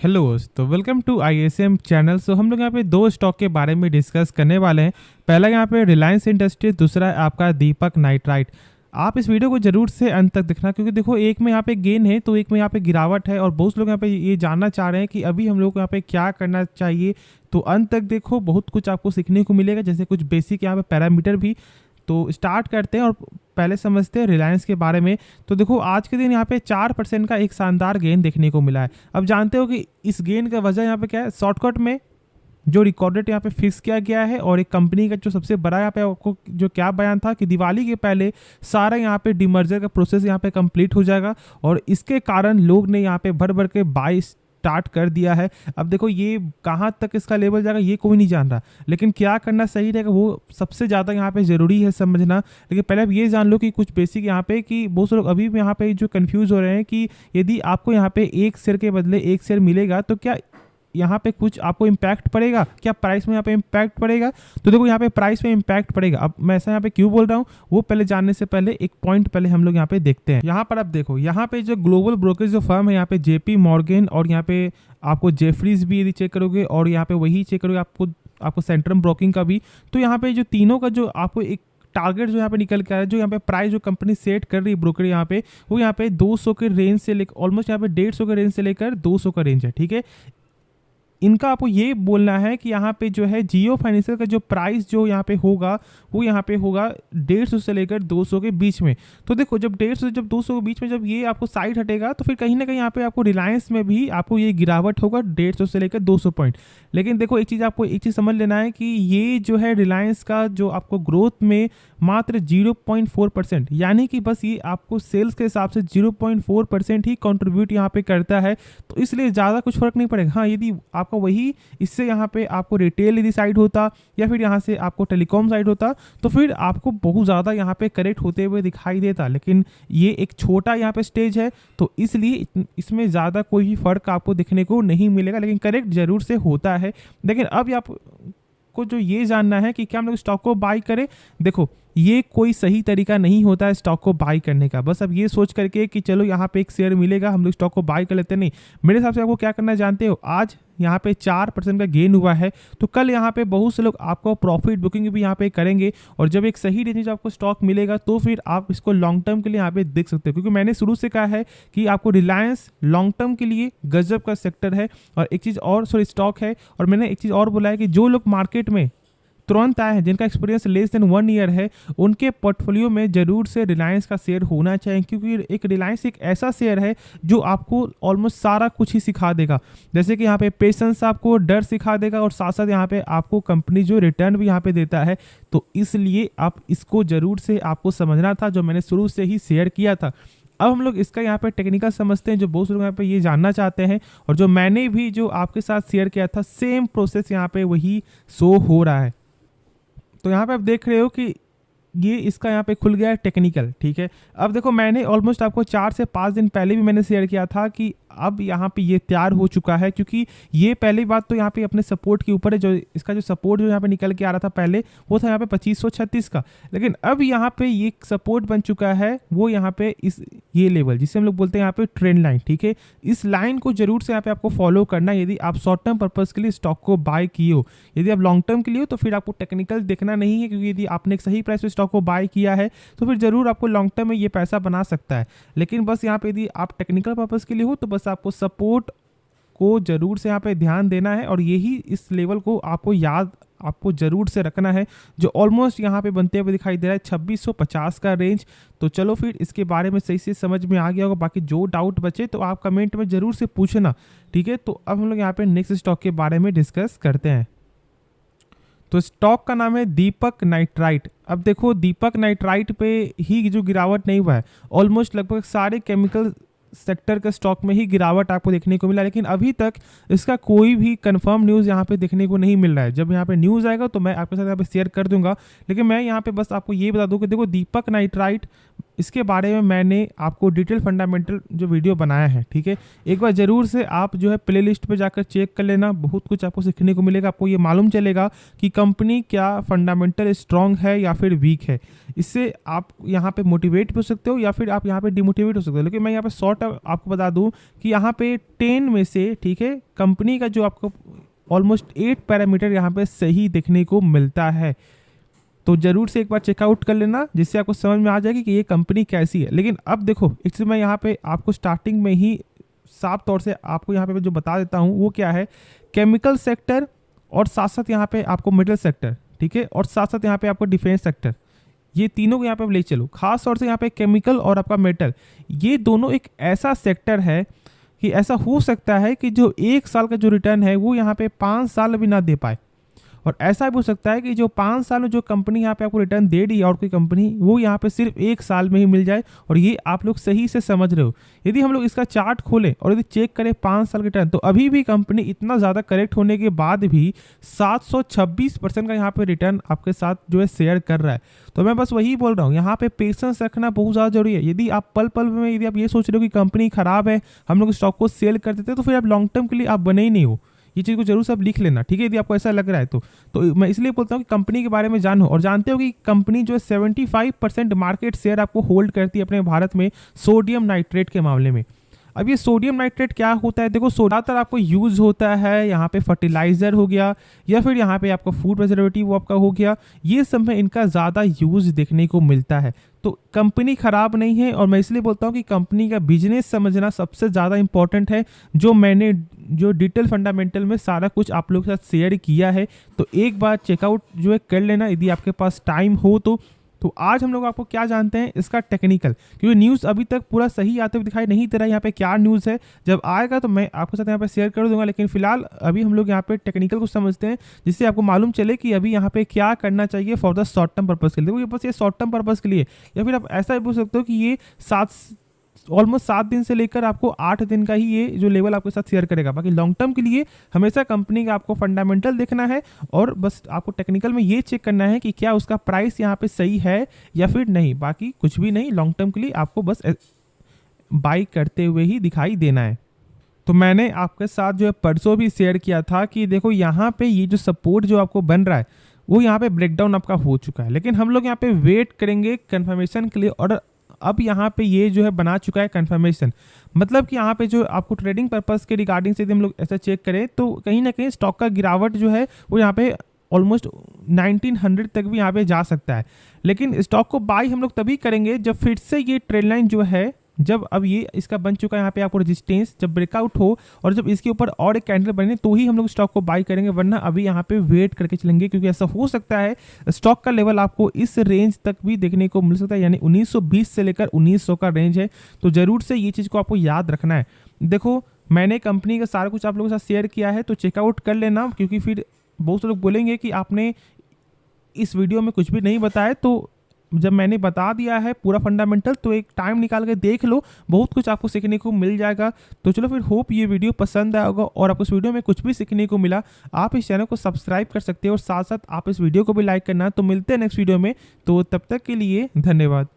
Hello दोस्तों, welcome to ISM channel. हम लोग यहाँ पे दो स्टॉक के बारे में डिस्कस करने वाले हैं। पहला यहाँ पे रिलायंस इंडस्ट्रीज, दूसरा है आपका दीपक नाइट्राइट। आप इस वीडियो को जरूर से अंत तक देखना, क्योंकि देखो एक में यहाँ पे गेन है तो एक में यहाँ पे गिरावट है, और बहुत लोग यहाँ पे ये जानना चाह रहे हैं कि अभी हम लोग को यहाँ पे क्या करना चाहिए। तो अंत तक देखो, बहुत कुछ आपको सीखने को मिलेगा, जैसे कुछ बेसिक यहाँ पे पैरामीटर भी। तो स्टार्ट करते हैं और पहले समझते हैं रिलायंस के बारे में। तो देखो आज के दिन यहाँ पे 4% का एक शानदार गेन देखने को मिला है। अब जानते हो कि इस गेन का वजह यहाँ पे क्या है। शॉर्टकट में जो रिकॉर्ड रेट यहाँ पे फिक्स किया गया है, और एक कंपनी का जो सबसे बड़ा यहाँ पे आपको जो क्या बयान था कि दिवाली के पहले सारा यहाँ पे डिमर्जर का प्रोसेस यहाँ पे कंप्लीट हो जाएगा, और इसके कारण लोग ने यहाँ पे भर भर के बाई स्टार्ट कर दिया है। अब देखो ये कहाँ तक इसका लेवल जाएगा ये कोई नहीं जान रहा, लेकिन क्या करना सही रहेगा वो सबसे ज़्यादा यहाँ पे ज़रूरी है समझना। लेकिन पहले अब ये जान लो कि कुछ बेसिक यहाँ पे कि बहुत से लोग अभी भी यहाँ पे जो कंफ्यूज हो रहे हैं कि यदि आपको यहाँ पे एक शेयर के बदले एक शेयर मिलेगा तो क्या यहाँ पे कुछ आपको इम्पैक्ट पड़ेगा, क्या प्राइस में यहाँ पे इम्पैक्ट पड़ेगा। तो देखो यहाँ पे प्राइस में इम्पैक्ट पड़ेगा। अब मैं ऐसा यहाँ पे क्यों बोल रहा हूँ वो पहले जानने से पहले एक पॉइंट पहले हम लोग यहाँ पे देखते हैं। यहाँ पर अब देखो, यहाँ पे जो ग्लोबल ब्रोकरेज जो फर्म है यहाँ पे JP मॉर्गन, और यहाँ पे आपको जेफरीज भी यदि चेक करोगे, और यहाँ पे वही चेक करोगे आपको सेंट्रम ब्रोकिंग का भी। तो यहाँ पे जो तीनों का जो आपको एक टारगेट जो यहाँ पे निकल के आ रहा है, जो यहाँ पे प्राइस जो कंपनी सेट कर रही है ब्रोकर यहाँ पे, वो यहाँ पे 200 के रेंज से लेकर ऑलमोस्ट यहाँ पे 150 के रेंज से लेकर 200 का रेंज है। ठीक है, इनका आपको ये बोलना है कि यहाँ पे जो है जियो फाइनेंशियल का जो प्राइस जो यहाँ पे होगा वो यहाँ पे होगा 150 से लेकर 200 के बीच में। तो देखो जब 150 से जब 200 के बीच में जब ये आपको साइड हटेगा तो फिर कहीं ना कहीं यहाँ पे आपको रिलायंस में भी आपको ये गिरावट होगा 150 से लेकर 200 पॉइंट। लेकिन देखो एक चीज़ समझ लेना है कि ये जो है रिलायंस का जो आपको ग्रोथ में मात्र 0.4%, यानी कि बस ये आपको सेल्स के हिसाब से 0.4% ही कंट्रीब्यूट यहाँ पे करता है। तो इसलिए ज़्यादा कुछ फर्क नहीं पड़ेगा। हाँ, यदि आपका वही इससे यहाँ पे आपको रिटेल यदि साइड होता या फिर यहाँ से आपको टेलीकॉम साइड होता तो फिर आपको बहुत ज़्यादा यहाँ पे करेक्ट होते हुए दिखाई देता। लेकिन ये एक छोटा यहाँ पे स्टेज है, तो इसलिए इसमें ज़्यादा कोई भी फर्क आपको दिखने को नहीं मिलेगा, लेकिन करेक्ट जरूर से होता है। लेकिन अब आपको जो ये जानना है कि क्या हम लोग स्टॉक को बाई करें। देखो ये कोई सही तरीका नहीं होता है स्टॉक को बाई करने का। बस अब ये सोच करके कि चलो यहाँ पे एक शेयर मिलेगा हम लोग स्टॉक को बाई कर लेते, नहीं। मेरे हिसाब से आपको क्या करना है जानते हो, आज यहाँ पे 4% का गेन हुआ है, तो कल यहाँ पे बहुत से लोग आपको प्रॉफिट बुकिंग भी यहाँ पे करेंगे, और जब एक सही रेंज में आपको स्टॉक मिलेगा तो फिर आप इसको लॉन्ग टर्म के लिए यहाँ पे देख सकते हो। क्योंकि मैंने शुरू से कहा है कि आपको रिलायंस लॉन्ग टर्म के लिए गजब का सेक्टर है, और एक चीज़ और स्टॉक है। और मैंने एक चीज़ और बोला है कि जो लोग मार्केट में तुरंत आए हैं, जिनका एक्सपीरियंस लेस देन 1 ईयर है, उनके पोर्टफोलियो में जरूर से रिलायंस का शेयर होना चाहिए। क्योंकि एक रिलायंस एक ऐसा शेयर है जो आपको ऑलमोस्ट सारा कुछ ही सिखा देगा। जैसे कि यहाँ पे पेशेंस आपको डर सिखा देगा, और साथ साथ यहाँ पे आपको कंपनी जो रिटर्न भी यहाँ पे देता है। तो इसलिए आप इसको जरूर से आपको समझना था, जो मैंने शुरू से ही शेयर किया था। अब हम लोग इसका यहाँ पे टेक्निकल समझते हैं, जो बहुत लोग यहाँ पे ये जानना चाहते हैं, और जो मैंने भी जो आपके साथ शेयर किया था सेम प्रोसेस यहाँ पे वही शो हो रहा है। तो यहाँ पे आप देख रहे हो कि ये इसका यहाँ पे खुल गया है टेक्निकल। ठीक है, अब देखो मैंने ऑलमोस्ट आपको 4 से 5 दिन पहले भी मैंने शेयर किया था कि अब यहाँ पे ये तैयार हो चुका है, क्योंकि ये पहली बात तो यहाँ पे अपने सपोर्ट के ऊपर है। जो इसका जो सपोर्ट जो यहाँ पे निकल के आ रहा था पहले वो था यहाँ पे 2536 का, लेकिन अब यहाँ पे ये सपोर्ट बन चुका है वो यहाँ पे ये लेवल जिसे हम लोग बोलते हैं यहाँ पे ट्रेंड लाइन। ठीक है, इस लाइन को जरूर से यहाँ पे आपको फॉलो करना है यदि आप शॉर्ट टर्म पर्पज के लिए स्टॉक को बाय किए हो। यदि आप लॉन्ग टर्म के लिए हो तो फिर आपको टेक्निकल देखना नहीं है, क्योंकि यदि आपने एक सही प्राइस पे स्टॉक को बाय किया है तो फिर जरूर आपको लॉन्ग टर्म में ये पैसा बना सकता है। लेकिन बस यहाँ पे यदि आप टेक्निकल पर्पज के लिए हो तो बस आपको सपोर्ट को जरूर से यहाँ पे ध्यान देना है, और यही इस लेवल को आपको जरूर से रखना है, जो ऑलमोस्ट यहाँ पे बनते हुए दिखाई दे रहा है 2650 का रेंज। तो चलो फिर इसके बारे में सही से समझ में आ गया होगा। बाकी जो डाउट बचे तो आप कमेंट में जरूर से पूछना। ठीक है, तो अब हम लोग यहाँ पे नेक्स्ट स्टॉक के बारे में डिस्कस करते हैं। तो स्टॉक का नाम है दीपक नाइट्राइट। अब देखो दीपक नाइट्राइट पे ही जो गिरावट नहीं हुआ है, ऑलमोस्ट लगभग सारे केमिकल सेक्टर के स्टॉक में ही गिरावट आपको देखने को मिला, लेकिन अभी तक इसका कोई भी कंफर्म न्यूज़ यहाँ पे देखने को नहीं मिल रहा है। जब यहाँ पे न्यूज़ आएगा तो मैं आपके साथ यहाँ पे शेयर कर दूंगा, लेकिन मैं यहाँ पे बस आपको ये बता दूं कि देखो दीपक नाइट्राइट इसके बारे में मैंने आपको डिटेल फंडामेंटल जो वीडियो बनाया है, ठीक है, एक बार ज़रूर से आप जो है प्लेलिस्ट पे जाकर चेक कर लेना। बहुत कुछ आपको सीखने को मिलेगा, आपको ये मालूम चलेगा कि कंपनी क्या फंडामेंटल स्ट्रांग है या फिर वीक है। इससे आप यहाँ पे मोटिवेट भी हो सकते हो या फिर आप यहाँ पे डिमोटिवेट हो सकते हो। लेकिन मैं यहाँ पे शॉर्ट आपको बता दूँ कि यहाँ पे 10 में से, ठीक है, कंपनी का जो आपको ऑलमोस्ट 8 पैरामीटर यहाँ पे सही देखने को मिलता है। तो जरूर से एक बार चेकआउट कर लेना, जिससे आपको समझ में आ जाएगी कि ये कंपनी कैसी है। लेकिन अब देखो, एक चीज़ मैं यहाँ पे आपको स्टार्टिंग में ही साफ तौर से आपको यहाँ पे जो बता देता हूँ वो क्या है, केमिकल सेक्टर और साथ साथ यहाँ पे आपको मेटल सेक्टर, ठीक है, और साथ साथ यहाँ पे आपको डिफेंस सेक्टर, ये तीनों को यहाँ पे ले चलो। खास तौर से यहाँ पे केमिकल और आपका मेटल, ये दोनों एक ऐसा सेक्टर है कि ऐसा हो सकता है कि जो 1 साल का जो रिटर्न है वो यहाँ पे 5 साल भी ना दे पाए, और ऐसा भी हो सकता है कि जो 5 साल में जो कंपनी यहाँ पे आपको रिटर्न दे रही है और कोई कंपनी, वो यहाँ पे सिर्फ 1 साल में ही मिल जाए। और ये आप लोग सही से समझ रहे हो। यदि हम लोग इसका चार्ट खोलें और यदि चेक करें 5 साल के रिटर्न, तो अभी भी कंपनी इतना ज़्यादा करेक्ट होने के बाद भी 726% का यहाँ पे रिटर्न आपके साथ जो है शेयर कर रहा है। तो मैं बस वही बोल रहा हूँ, यहाँ पे पेशेंस रखना बहुत ज़्यादा जरूरी है। यदि आप पल पल में यदि आप ये सोच रहे हो कि कंपनी खराब है, हम लोग स्टॉक को सेल कर देते हैं, तो फिर आप लॉन्ग टर्म के लिए आप बने ही नहीं हो। ये चीज़ को जरूर से आप लिख लेना, ठीक है, यदि आपको ऐसा लग रहा है तो मैं इसलिए बोलता हूँ कि कंपनी के बारे में जानो। और जानते हो कि कंपनी जो है 75% मार्केट शेयर आपको होल्ड करती है अपने भारत में सोडियम नाइट्रेट के मामले में। अब ये सोडियम नाइट्रेट क्या होता है, देखो ज़्यादातर आपको यूज़ होता है यहाँ पे फर्टिलाइज़र हो गया या फिर यहाँ पे आपका फूड प्रिजर्वेटिव आपका हो गया, ये सब में इनका ज़्यादा यूज़ देखने को मिलता है। तो कंपनी ख़राब नहीं है, और मैं इसलिए बोलता हूँ कि कंपनी का बिजनेस समझना सबसे ज़्यादा इंपॉर्टेंट है, जो मैंने जो डिटेल फंडामेंटल में सारा कुछ आप लोगों के साथ शेयर किया है। तो एक बार चेकआउट जो है कर लेना यदि आपके पास टाइम हो तो आज हम लोग आपको क्या जानते हैं इसका टेक्निकल, क्योंकि न्यूज़ अभी तक पूरा सही आते हुए दिखाई नहीं दे रहा है यहाँ पे क्या न्यूज़ है। जब आएगा तो मैं आपके साथ यहाँ पे शेयर कर दूंगा, लेकिन फिलहाल अभी हम लोग यहाँ पे टेक्निकल को समझते हैं, जिससे आपको मालूम चले कि अभी यहाँ पे क्या करना चाहिए for the short term purpose के लिए। देखो ये बस ये शॉर्ट टर्म पर्पज़ के लिए, या फिर आप ऐसा भी बोल सकते हो कि ये ऑलमोस्ट 7 दिन से लेकर आपको 8 दिन का ही ये जो लेवल आपके साथ शेयर करेगा। बाकी लॉन्ग टर्म के लिए हमेशा कंपनी का आपको फंडामेंटल देखना है, और बस आपको टेक्निकल में ये चेक करना है कि क्या उसका प्राइस यहाँ पे सही है या फिर नहीं। बाकी कुछ भी नहीं, लॉन्ग टर्म के लिए आपको बस बाई करते हुए ही दिखाई देना है। तो मैंने आपके साथ जो है परसों भी शेयर किया था कि देखो यहाँ पे ये जो सपोर्ट जो आपको बन रहा है वो यहाँ पे ब्रेकडाउन आपका हो चुका है, लेकिन हम लोग यहाँ पे वेट करेंगे कंफर्मेशन के लिए। और अब यहाँ पे ये जो है बना चुका है कंफर्मेशन, मतलब कि यहाँ पे जो आपको ट्रेडिंग पर्पस के रिगार्डिंग से यदि हम लोग ऐसा चेक करें तो कहीं ना कहीं स्टॉक का गिरावट जो है वो यहाँ पे ऑलमोस्ट 1900 तक भी यहाँ पे जा सकता है। लेकिन स्टॉक को बाई हम लोग तभी करेंगे जब फिर से ये ट्रेंड लाइन जो है, जब अब ये इसका बन चुका है यहाँ पे आपको रेजिस्टेंस, जब ब्रेकआउट हो और जब इसके ऊपर और एक कैंडल बने तो ही हम लोग स्टॉक को बाई करेंगे, वरना अभी यहाँ पे वेट करके चलेंगे। क्योंकि ऐसा हो सकता है स्टॉक का लेवल आपको इस रेंज तक भी देखने को मिल सकता है, यानी 1920 से लेकर 1900 का रेंज है। तो जरूर से ये चीज़ को आपको याद रखना है। देखो मैंने कंपनी का सारा कुछ आप लोगों के साथ शेयर किया है, तो चेकआउट कर लेना, क्योंकि फिर बहुत से लोग बोलेंगे कि आपने इस वीडियो में कुछ भी नहीं बताया। तो जब मैंने बता दिया है पूरा फंडामेंटल, तो एक टाइम निकाल के देख लो, बहुत कुछ आपको सीखने को मिल जाएगा। तो चलो फिर होप ये वीडियो पसंद आएगा और आपको इस वीडियो में कुछ भी सीखने को मिला, आप इस चैनल को सब्सक्राइब कर सकते हो और साथ साथ आप इस वीडियो को भी लाइक करना। तो मिलते हैं नेक्स्ट वीडियो में, तो तब तक के लिए धन्यवाद।